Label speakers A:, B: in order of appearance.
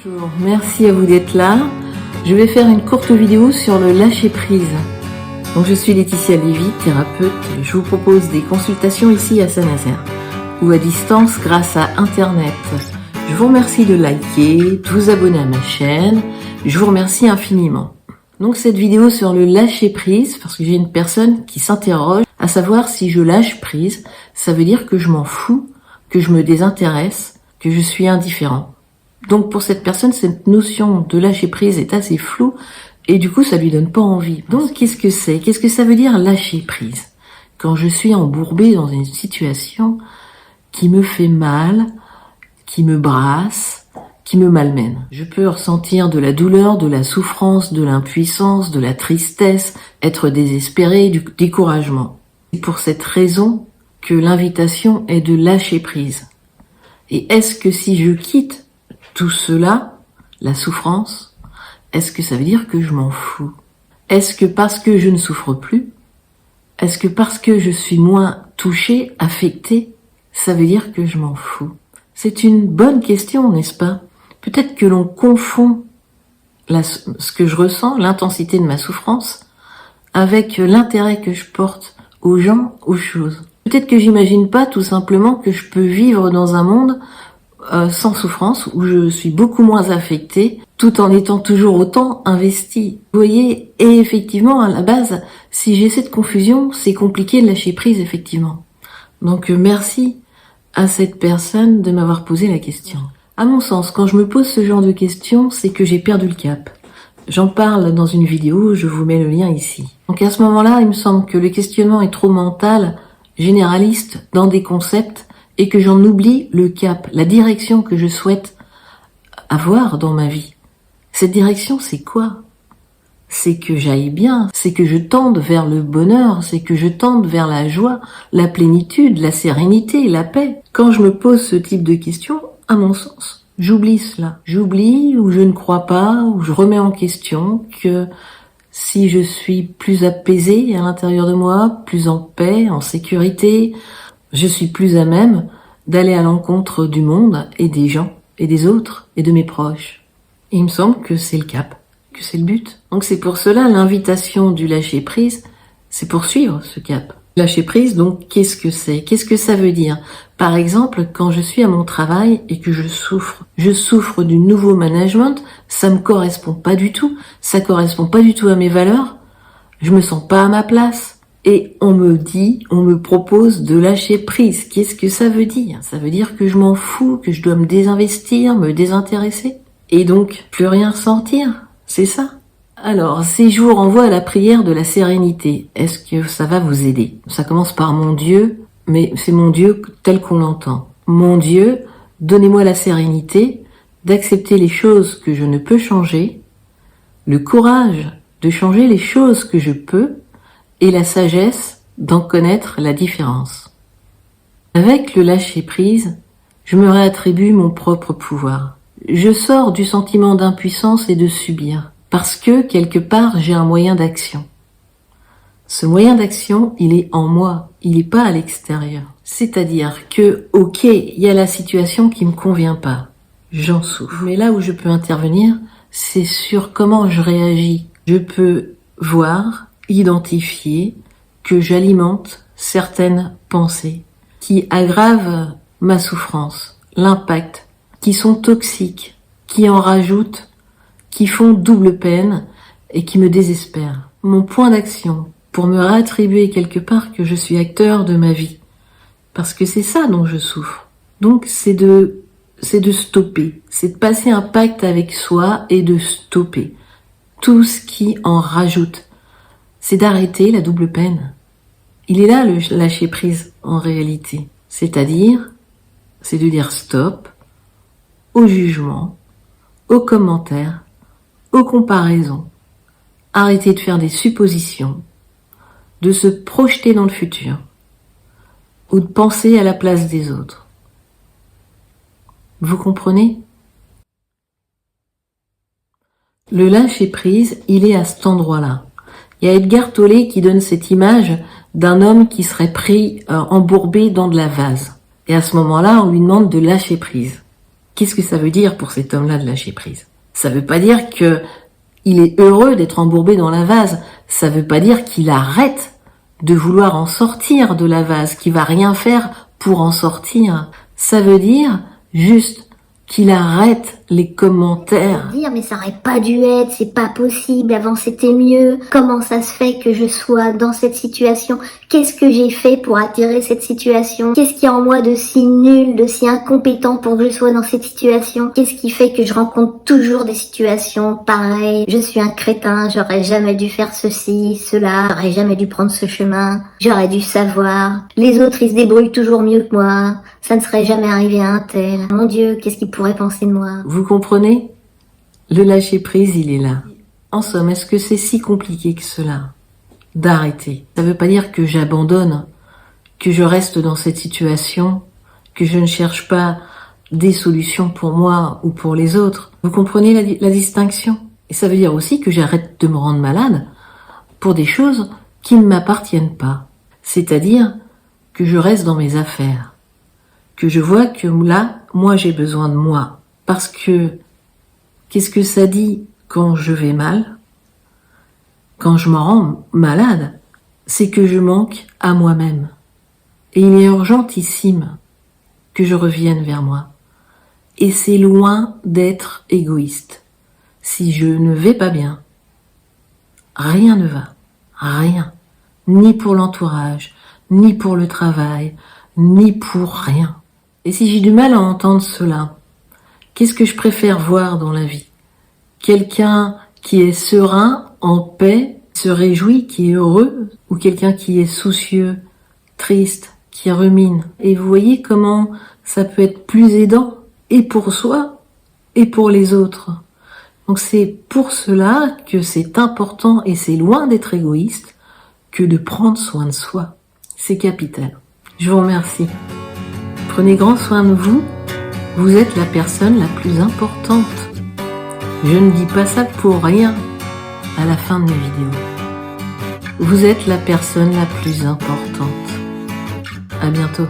A: Bonjour, merci à vous d'être là. Je vais faire une courte vidéo sur le lâcher-prise. Donc je suis Laetitia Lévy, thérapeute. Je vous propose des consultations ici à Saint-Nazaire ou à distance grâce à Internet. Je vous remercie de liker, de vous abonner à ma chaîne. Je vous remercie infiniment. Donc cette vidéo sur le lâcher-prise, parce que j'ai une personne qui s'interroge à savoir si je lâche prise, ça veut dire que je m'en fous, que je me désintéresse, que je suis indifférent. Donc pour cette personne, cette notion de lâcher prise est assez floue et du coup ça lui donne pas envie. Donc qu'est-ce que c'est? Qu'est-ce que ça veut dire lâcher prise? Quand je suis embourbée dans une situation qui me fait mal, qui me brasse, qui me malmène. Je peux ressentir de la douleur, de la souffrance, de l'impuissance, de la tristesse, être désespéré, du découragement. C'est pour cette raison que l'invitation est de lâcher prise. Et est-ce que si je quitte tout cela, la souffrance, est-ce que ça veut dire que je m'en fous? Est-ce que parce que je ne souffre plus, est-ce que parce que je suis moins touchée, affectée, ça veut dire que je m'en fous? C'est une bonne question, n'est-ce pas? Peut-être que l'on confond ce que je ressens, l'intensité de ma souffrance, avec l'intérêt que je porte aux gens, aux choses. Peut-être que j'imagine pas tout simplement que je peux vivre dans un monde sans souffrance, où je suis beaucoup moins affectée, tout en étant toujours autant investie. Vous voyez, et effectivement, à la base, si j'ai cette confusion, c'est compliqué de lâcher prise, effectivement. Donc merci à cette personne de m'avoir posé la question. À mon sens, quand je me pose ce genre de questions, c'est que j'ai perdu le cap. J'en parle dans une vidéo, je vous mets le lien ici. Donc à ce moment-là, il me semble que le questionnement est trop mental, généraliste, dans des concepts, et que j'en oublie le cap, la direction que je souhaite avoir dans ma vie. Cette direction, c'est quoi? C'est que j'aille bien, c'est que je tende vers le bonheur, c'est que je tende vers la joie, la plénitude, la sérénité, la paix. Quand je me pose ce type de questions, à mon sens, j'oublie cela. J'oublie ou je ne crois pas, ou je remets en question que si je suis plus apaisée à l'intérieur de moi, plus en paix, en sécurité, je suis plus à même d'aller à l'encontre du monde et des gens et des autres et de mes proches. Et il me semble que c'est le cap, que c'est le but. Donc c'est pour cela l'invitation du lâcher prise, c'est poursuivre ce cap. Lâcher prise, donc qu'est-ce que c'est? Qu'est-ce que ça veut dire? Par exemple, quand je suis à mon travail et que je souffre du nouveau management, ça me correspond pas du tout, ça correspond pas du tout à mes valeurs, je me sens pas à ma place. Et on me propose de lâcher prise. Qu'est-ce que ça veut dire? Ça veut dire que je m'en fous, que je dois me désinvestir, me désintéresser. Et donc, plus rien ressentir. C'est ça. Alors, si je vous renvoie à la prière de la sérénité, est-ce que ça va vous aider? Ça commence par mon Dieu, mais c'est mon Dieu tel qu'on l'entend. Mon Dieu, donnez-moi la sérénité d'accepter les choses que je ne peux changer, le courage de changer les choses que je peux, et la sagesse d'en connaître la différence. Avec le lâcher-prise, je me réattribue mon propre pouvoir. Je sors du sentiment d'impuissance et de subir, parce que, quelque part, j'ai un moyen d'action. Ce moyen d'action, il est en moi, il n'est pas à l'extérieur. C'est-à-dire que, ok, il y a la situation qui me convient pas, j'en souffre. Mais là où je peux intervenir, c'est sur comment je réagis. Je peux voir, identifier que j'alimente certaines pensées qui aggravent ma souffrance, l'impact, qui sont toxiques, qui en rajoutent, qui font double peine et qui me désespèrent. Mon point d'action pour me réattribuer quelque part que je suis acteur de ma vie, parce que c'est ça dont je souffre. Donc c'est de stopper, c'est de passer un pacte avec soi et de stopper tout ce qui en rajoute. C'est d'arrêter la double peine. Il est là le lâcher prise en réalité. C'est-à-dire, c'est de dire stop au jugement, aux commentaires, aux comparaisons. Arrêter de faire des suppositions, de se projeter dans le futur ou de penser à la place des autres. Vous comprenez? Le lâcher prise, il est à cet endroit-là. Il y a Edgar Tolle qui donne cette image d'un homme qui serait pris embourbé dans de la vase. Et à ce moment-là, on lui demande de lâcher prise. Qu'est-ce que ça veut dire pour cet homme-là de lâcher prise? Ça veut pas dire que il est heureux d'être embourbé dans la vase. Ça veut pas dire qu'il arrête de vouloir en sortir de la vase, qu'il va rien faire pour en sortir. Ça veut dire juste qu'il arrête les commentaires.
B: Dire mais ça aurait pas dû être, c'est pas possible, avant c'était mieux. Comment ça se fait que je sois dans cette situation? Qu'est-ce que j'ai fait pour attirer cette situation? Qu'est-ce qu'il y a en moi de si nul, de si incompétent pour que je sois dans cette situation? Qu'est-ce qui fait que je rencontre toujours des situations pareilles? Je suis un crétin, j'aurais jamais dû faire ceci, cela, j'aurais jamais dû prendre ce chemin, j'aurais dû savoir. Les autres ils se débrouillent toujours mieux que moi, ça ne serait jamais arrivé à un tel. Mon Dieu, qu'est-ce qu'ils pourraient penser de moi?
A: Vous comprenez? Le lâcher-prise, il est là. En somme, est-ce que c'est si compliqué que cela d'arrêter? Ça veut pas dire que j'abandonne, que je reste dans cette situation, que je ne cherche pas des solutions pour moi ou pour les autres. Vous comprenez la distinction? Et ça veut dire aussi que j'arrête de me rendre malade pour des choses qui ne m'appartiennent pas. C'est-à-dire que je reste dans mes affaires, que je vois que là, moi j'ai besoin de moi. Parce que, qu'est-ce que ça dit quand je vais mal? Quand je me rends malade, c'est que je manque à moi-même. Et il est urgentissime que je revienne vers moi. Et c'est loin d'être égoïste. Si je ne vais pas bien, rien ne va. Rien. Ni pour l'entourage, ni pour le travail, ni pour rien. Et si j'ai du mal à entendre cela, qu'est-ce que je préfère voir dans la vie? Quelqu'un qui est serein, en paix, se réjouit, qui est heureux, ou quelqu'un qui est soucieux, triste, qui rumine? Et vous voyez comment ça peut être plus aidant, et pour soi, et pour les autres. Donc c'est pour cela que c'est important, et c'est loin d'être égoïste, que de prendre soin de soi. C'est capital. Je vous remercie. Prenez grand soin de vous. Vous êtes la personne la plus importante. Je ne dis pas ça pour rien à la fin de mes vidéos. Vous êtes la personne la plus importante. À bientôt.